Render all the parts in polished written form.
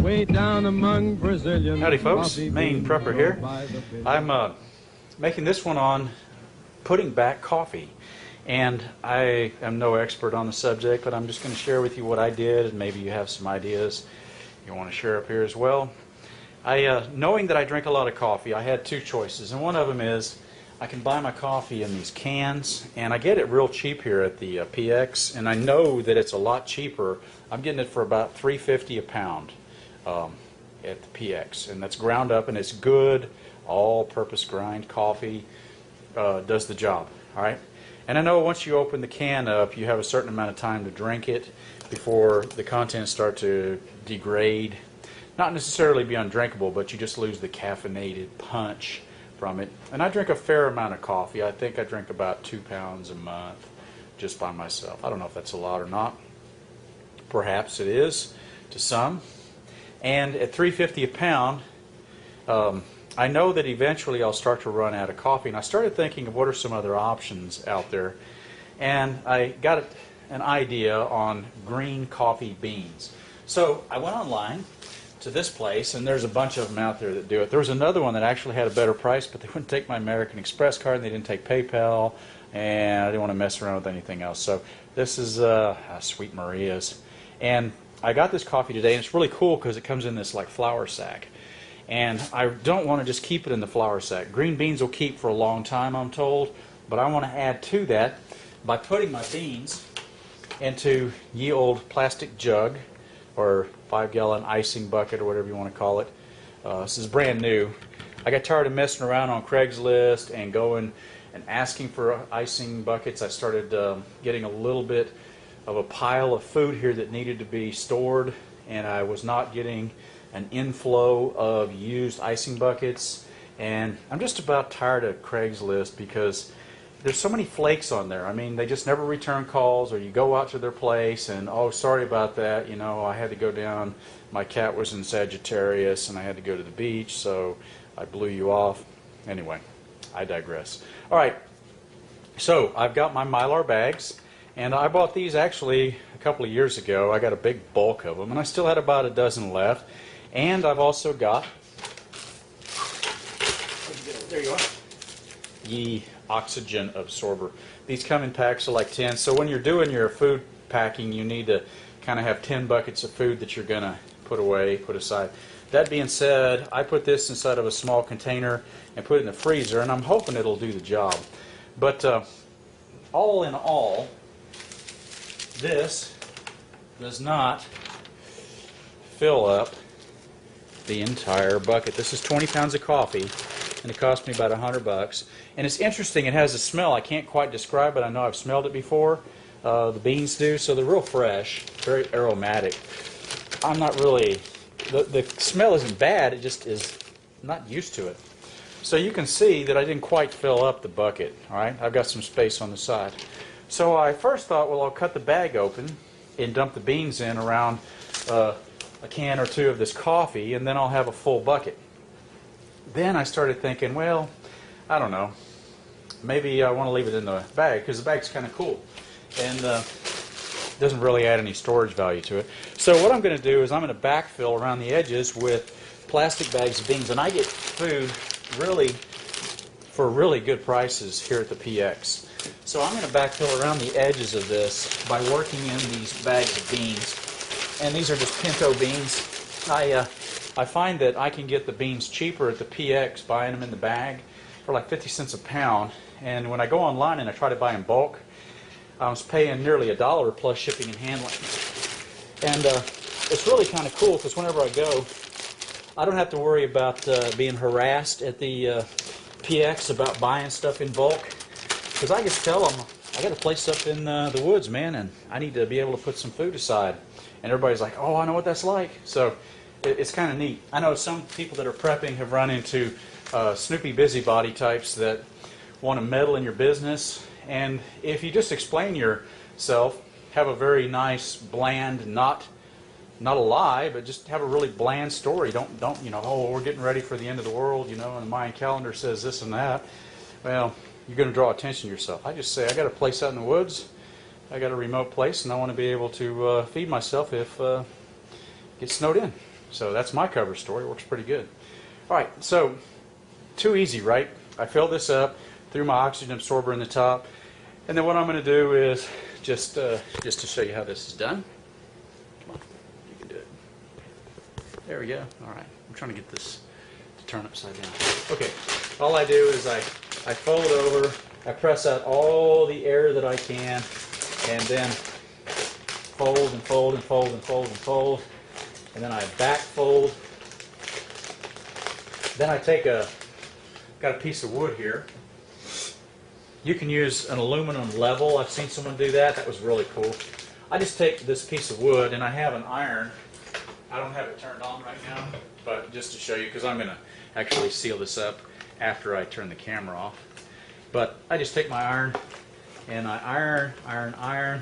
way down among Brazilian. Howdy folks, Maine Prepper here. I'm making this one on putting back coffee, and I am no expert on the subject, but I'm just going to share with you what I did, and maybe you have some ideas you want to share up here as well. Knowing that I drink a lot of coffee, I had two choices, and one of them is I can buy my coffee in these cans, and I get it real cheap here at the PX, and I know that it's a lot cheaper. I'm getting it for about $3.50 a pound at the PX, and that's ground up, and it's good, all-purpose grind coffee. Does the job, all right? And I know once you open the can up, you have a certain amount of time to drink it before the contents start to degrade. Not necessarily be undrinkable, but you just lose the caffeinated punch from it. And I drink a fair amount of coffee. I think I drink about 2 pounds a month just by myself. I don't know if that's a lot or not. Perhaps it is to some. And at $3.50 a pound, I know that eventually I'll start to run out of coffee. And I started thinking of what are some other options out there. And I got an idea on green coffee beans. So I went online to this place, and there's a bunch of them out there that do it. There was another one that actually had a better price, but they wouldn't take my American Express card, and they didn't take PayPal, and I didn't want to mess around with anything else. So this is Sweet Maria's. And I got this coffee today, and it's really cool because it comes in this like flour sack. And I don't want to just keep it in the flour sack. Green beans will keep for a long time, I'm told, but I want to add to that by putting my beans into ye old plastic jug or 5-gallon icing bucket or whatever you want to call it. This is brand new. I got tired of messing around on Craigslist and going and asking for icing buckets. I started getting a little bit of a pile of food here that needed to be stored, and I was not getting an inflow of used icing buckets. And I'm just about tired of Craigslist because there's so many flakes on there. I mean, they just never return calls, or you go out to their place and, oh, sorry about that, you know, I had to go down, my cat was in Sagittarius and I had to go to the beach, so I blew you off. Anyway, I digress. All right, so I've got my Mylar bags, and I bought these actually a couple of years ago. I got a big bulk of them, and I still had about a dozen left. And I've also got, there you are, ye oxygen absorber. These come in packs of like 10, so when you're doing your food packing, you need to kind of have 10 buckets of food that you're going to put away, put aside. That being said, I put this inside of a small container and put it in the freezer, and I'm hoping it'll do the job. But all in all, this does not fill up the entire bucket. This is 20 pounds of coffee, and it cost me about $100. And it's interesting, it has a smell. I can't quite describe it. I know I've smelled it before. The beans do, so they're real fresh, very aromatic. I'm not really, the smell isn't bad, it just is not used to it. So you can see that I didn't quite fill up the bucket, all right? I've got some space on the side. So I first thought, well, I'll cut the bag open and dump the beans in around a can or two of this coffee, and then I'll have a full bucket. Then I started thinking, well, I don't know, maybe I want to leave it in the bag because the bag's kind of cool and doesn't really add any storage value to it. So what I'm going to do is I'm going to backfill around the edges with plastic bags of beans, and I get food really for really good prices here at the PX. So I'm going to backfill around the edges of this by working in these bags of beans. And these are just pinto beans. I find that I can get the beans cheaper at the PX buying them in the bag for like 50 cents a pound. And when I go online and I try to buy in bulk, I was paying nearly $1 plus shipping and handling. And it's really kind of cool because whenever I go, I don't have to worry about being harassed at the PX about buying stuff in bulk. Because I just tell them, I got a place up in the woods, man, and I need to be able to put some food aside. And everybody's like, oh, I know what that's like. So it's kind of neat. I know some people that are prepping have run into Snoopy busybody types that want to meddle in your business. And if you just explain yourself, have a very nice, bland, not a lie, but just have a really bland story. Don't you know, oh, we're getting ready for the end of the world, you know, and the Mayan calendar says this and that. Well, you're going to draw attention to yourself. I just say, I got a place out in the woods. I got a remote place, and I want to be able to feed myself if it gets snowed in. So that's my cover story. It works pretty good. All right, so too easy, right? I filled this up, threw my oxygen absorber in the top, and then what I'm going to do is just to show you how this is done. Come on, you can do it. There we go. All right, I'm trying to get this to turn upside down. Okay, all I do is I fold over, I press out all the air that I can, and then fold and fold and fold and fold and fold, and then I back fold. Then I take got a piece of wood here. You can use an aluminum level. I've seen someone do that. That was really cool. I just take this piece of wood and I have an iron. I don't have it turned on right now, but just to show you, because I'm going to actually seal this up after I turn the camera off. But I just take my iron and I iron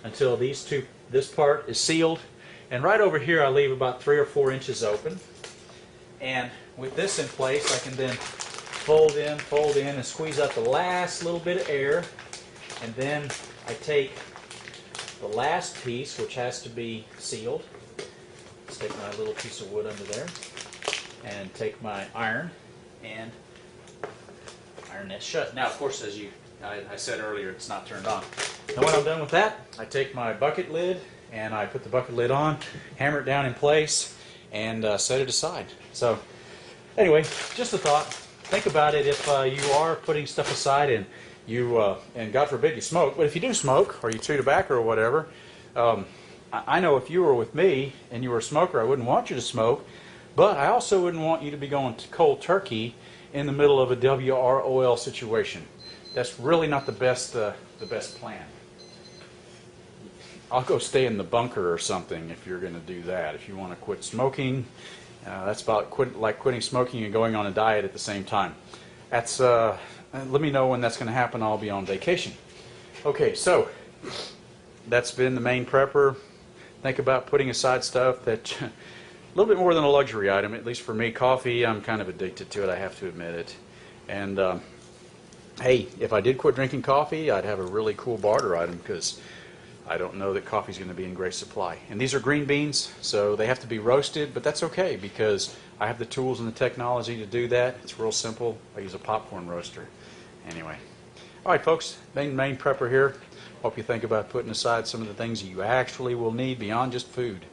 until this part is sealed. And right over here I leave about 3 or 4 inches open. And with this in place, I can then fold in, and squeeze out the last little bit of air. And then I take the last piece, which has to be sealed. Stick my little piece of wood under there. And take my iron and iron that shut. Now, of course, as I said earlier, it's not turned on. Now, when I'm done with that, I take my bucket lid and I put the bucket lid on, hammer it down in place, and set it aside. So, anyway, just a thought. Think about it if you are putting stuff aside and and God forbid you smoke, but if you do smoke or you chew tobacco or whatever, I know if you were with me and you were a smoker, I wouldn't want you to smoke, but I also wouldn't want you to be going to cold turkey in the middle of a WROL situation. That's really not the best plan. I'll go stay in the bunker or something if you're going to do that. If you want to quit smoking, that's about quitting smoking and going on a diet at the same time. That's let me know when that's going to happen. I'll be on vacation. Okay, so that's been the Maine Prepper. Think about putting aside stuff that a little bit more than a luxury item, at least for me. Coffee, I'm kind of addicted to it, I have to admit it. And hey, if I did quit drinking coffee, I'd have a really cool barter item, because I don't know that coffee's going to be in great supply. And these are green beans, so they have to be roasted, but that's okay because I have the tools and the technology to do that. It's real simple. I use a popcorn roaster. Anyway. All right, folks, Maine Prepper here. Hope you think about putting aside some of the things you actually will need beyond just food.